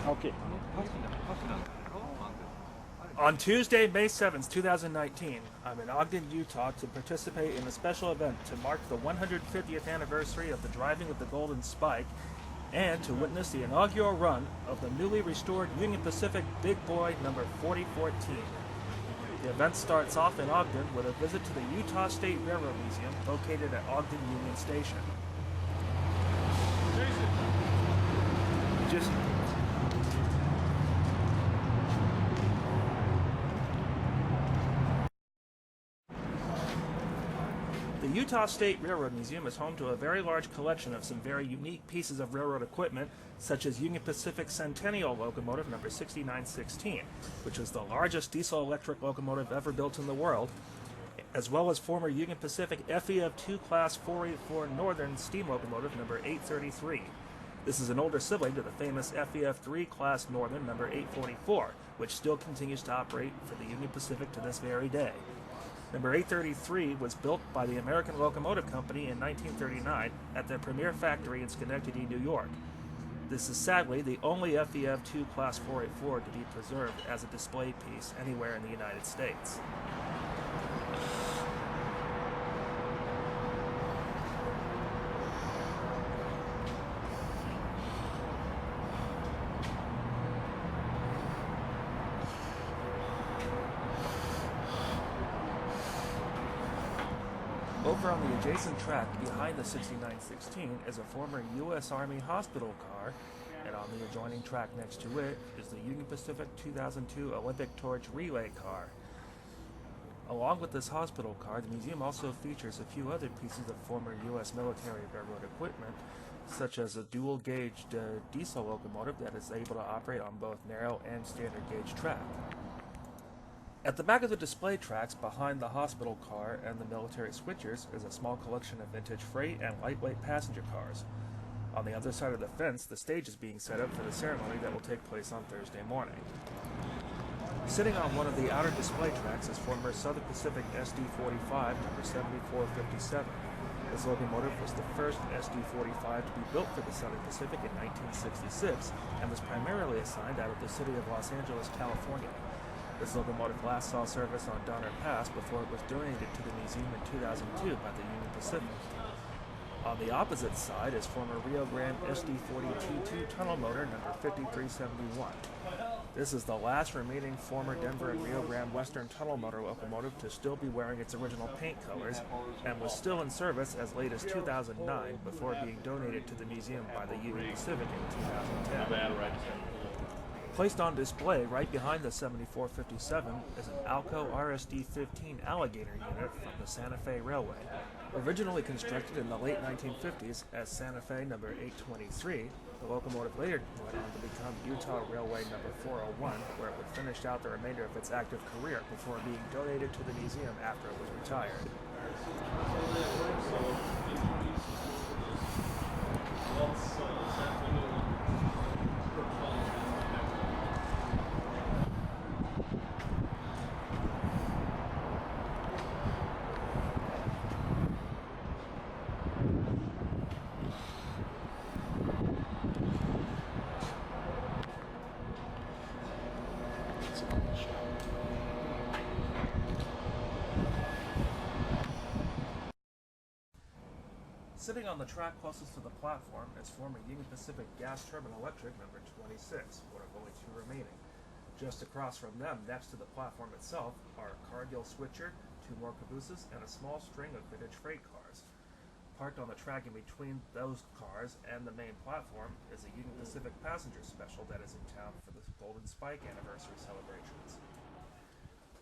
Okay. On Tuesday, May 7th, 2019, I'm in Ogden, Utah to participate in a special event to mark the 150th anniversary of the driving of the Golden Spike and to witness the inaugural run of the newly restored Union Pacific Big Boy number 4014. The event starts off in Ogden with a visit to the Utah State Railroad Museum located at Ogden Union Station. The Utah State Railroad Museum is home to a very large collection of some very unique pieces of railroad equipment, such as Union Pacific Centennial locomotive number 6916, which was the largest diesel-electric locomotive ever built in the world, as well as former Union Pacific FEF2 Class 484 Northern steam locomotive number 833. This is an older sibling to the famous FEF3 Class Northern number 844, which still continues to operate for the Union Pacific to this very day. Number 833 was built by the American Locomotive Company in 1939 at their premier factory in Schenectady, New York. This is sadly the only FEF2 Class 484 to be preserved as a display piece anywhere in the United States. Over on the adjacent track behind the 6916 is a former U.S. Army hospital car, and on the adjoining track next to it is the Union Pacific 2002 Olympic Torch Relay car. Along with this hospital car, the museum also features a few other pieces of former U.S. military railroad equipment, such as a dual-gauged diesel locomotive that is able to operate on both narrow and standard gauge track. At the back of the display tracks behind the hospital car and the military switchers is a small collection of vintage freight and lightweight passenger cars. On the other side of the fence, the stage is being set up for the ceremony that will take place on Thursday morning. Sitting on one of the outer display tracks is former Southern Pacific SD-45 number 7457. This locomotive was the first SD-45 to be built for the Southern Pacific in 1966 and was primarily assigned out of the city of Los Angeles, California. This locomotive last saw service on Donner Pass before it was donated to the museum in 2002 by the Union Pacific. On the opposite side is former Rio Grande SD-42 tunnel motor number 5371. This is the last remaining former Denver and Rio Grande Western tunnel motor locomotive to still be wearing its original paint colors and was still in service as late as 2009 before being donated to the museum by the Union Pacific in 2010. Placed on display right behind the 7457 is an Alco RSD-15 Alligator unit from the Santa Fe Railway. Originally constructed in the late 1950s as Santa Fe number 823, the locomotive later went on to become Utah Railway number 401, where it would finish out the remainder of its active career before being donated to the museum after it was retired. Sitting on the track closest to the platform is former Union Pacific Gas Turbine Electric number 26, one of only two remaining. Just across from them, next to the platform itself, are a Cargill switcher, two more cabooses, and a small string of vintage freight cars. parked on the track in between those cars and the main platform is a Union Pacific passenger special that is in town for the Golden Spike anniversary celebrations.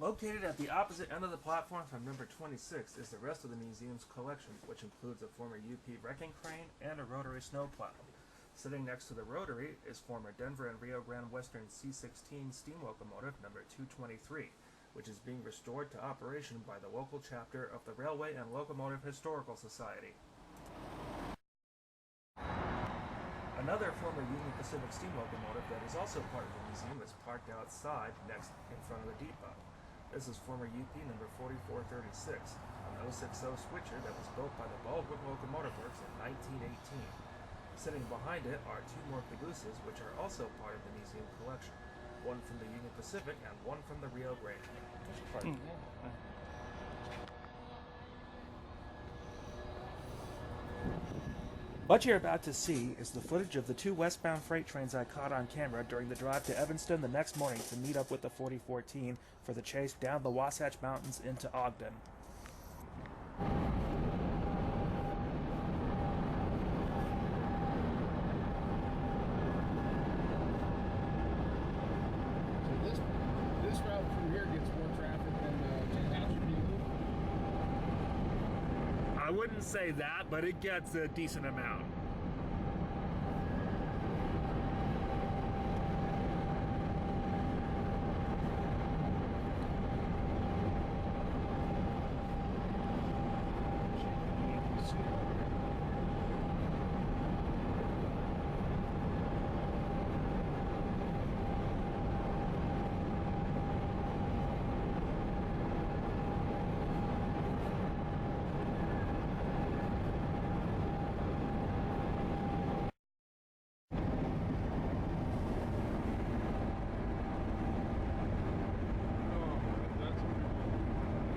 Located at the opposite end of the platform from number 26 is the rest of the museum's collection, which includes a former UP wrecking crane and a rotary snowplow. Sitting next to the rotary is former Denver and Rio Grande Western C-16 steam locomotive number 223, which is being restored to operation by the local chapter of the Railway and Locomotive Historical Society. Another former Union Pacific steam locomotive that is also part of the museum is parked outside next in front of the depot. This is former UP number 4436, an 060 switcher that was built by the Baldwin Locomotive Works in 1918. Sitting behind it are two more cabooses, which are also part of the museum collection. One from the Union Pacific and one from the Rio Grande. What you're about to see is the footage of the two westbound freight trains I caught on camera during the drive to Evanston the next morning to meet up with the 4014 for the chase down the Wasatch Mountains into Ogden. This route from here gets more traffic than I wouldn't say that, but it gets a decent amount.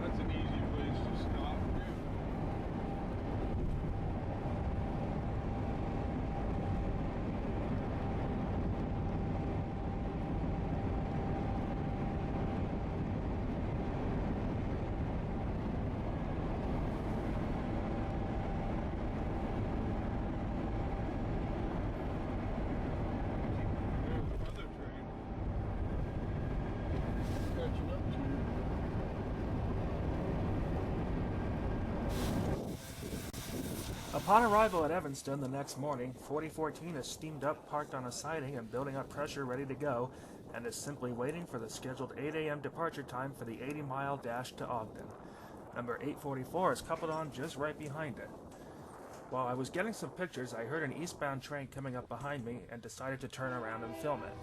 That's an easy place to stop. Other train. Catching up to you. Upon arrival at Evanston the next morning, 4014 is steamed up, parked on a siding, and building up pressure ready to go, and is simply waiting for the scheduled 8 a.m. departure time for the 80-mile dash to Ogden. Number 844 is coupled on just right behind it. While I was getting some pictures, I heard an eastbound train coming up behind me and decided to turn around and film it.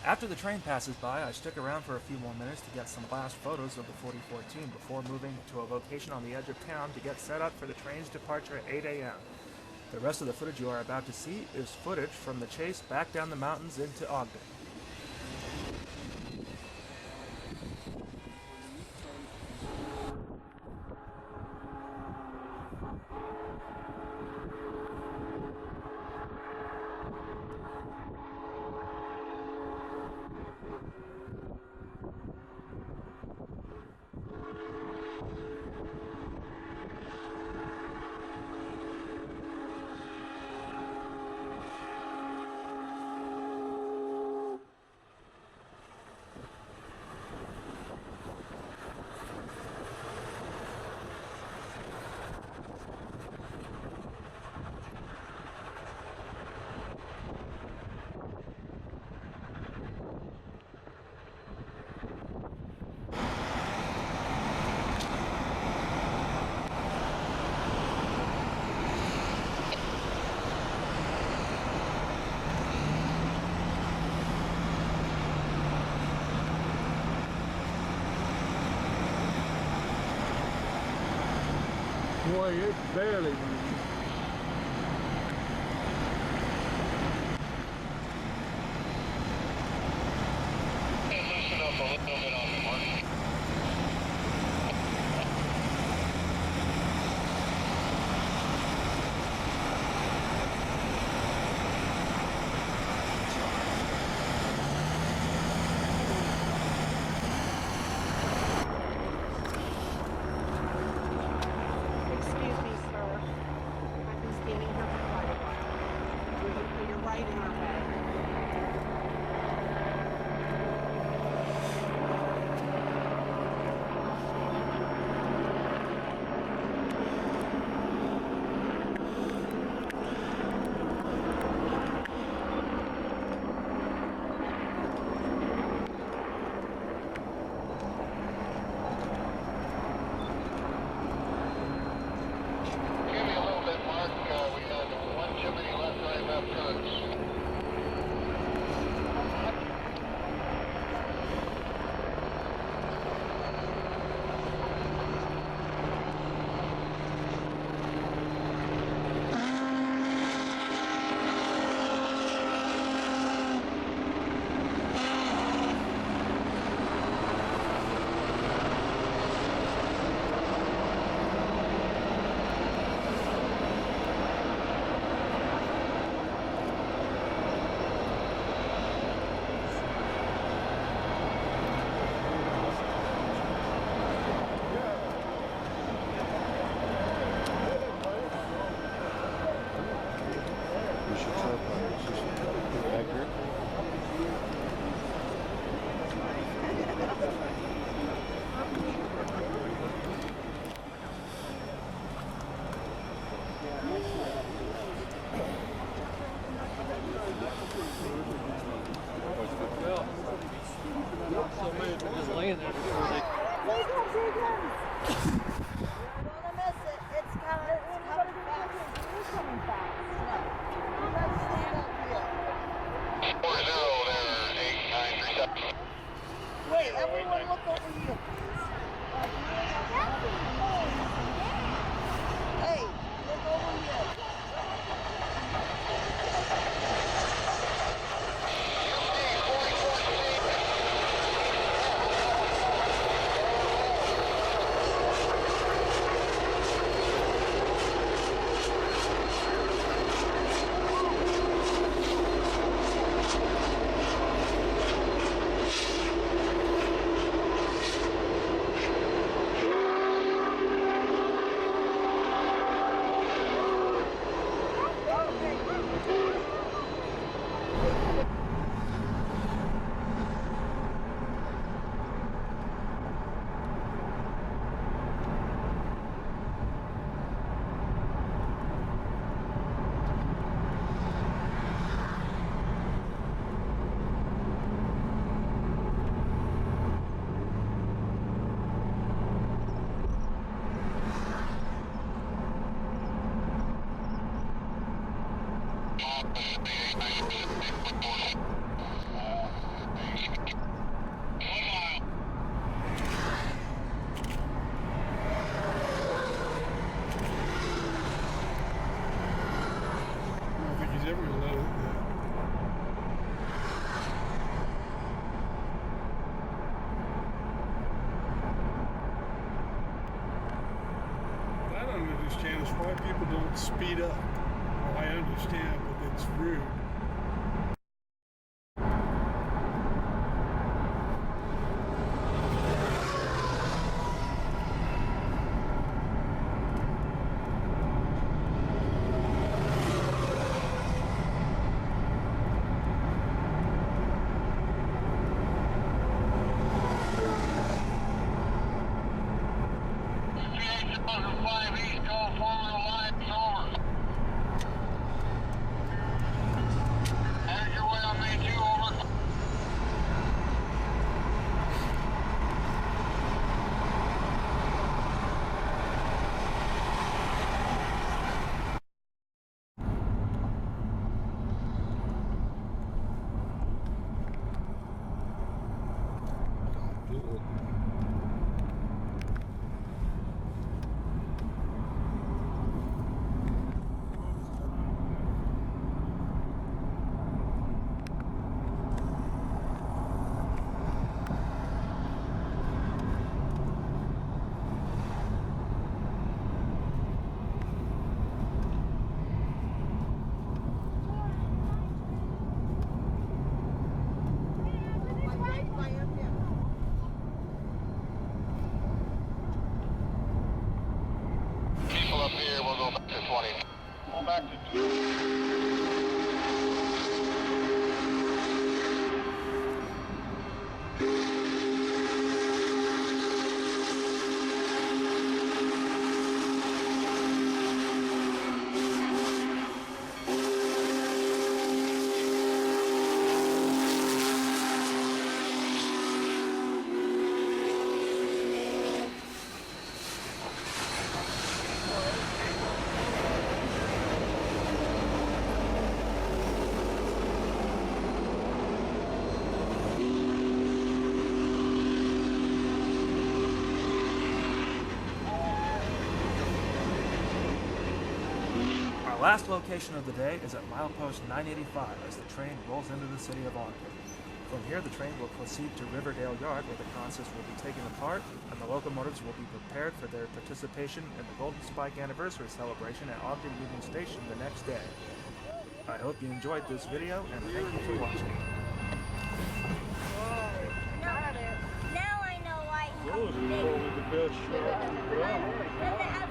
After the train passes by, I stick around for a few more minutes to get some last photos of the 4014 before moving to a location on the edge of town to get set up for the train's departure at 8 a.m. The rest of the footage you are about to see is footage from the chase back down the mountains into Ogden. Boy, it's barely moving. Loosen up a little bit on the mark. Excuse me, sir. I've been standing here for quite a while. Will you put your right in our bag? Give me a little bit, Mark. We had one too many left right left turns. We should try it's just accurate. Wait, everyone look over here, please. Hey, look over here. I don't think he's ever gonna let it. I don't understand is why people don't speed up. Well, I understand, but it's rude. 20. Pull back to 2. Our last location of the day is at milepost 985 as the train rolls into the city of Ogden. From here, the train will proceed to Riverdale Yard where the concerts will be taken apart and the locomotives will be prepared for their participation in the Golden Spike Anniversary celebration at Ogden Union Station the next day. I hope you enjoyed this video and thank you for watching. Now I know why. Those are probably the best shots. Then the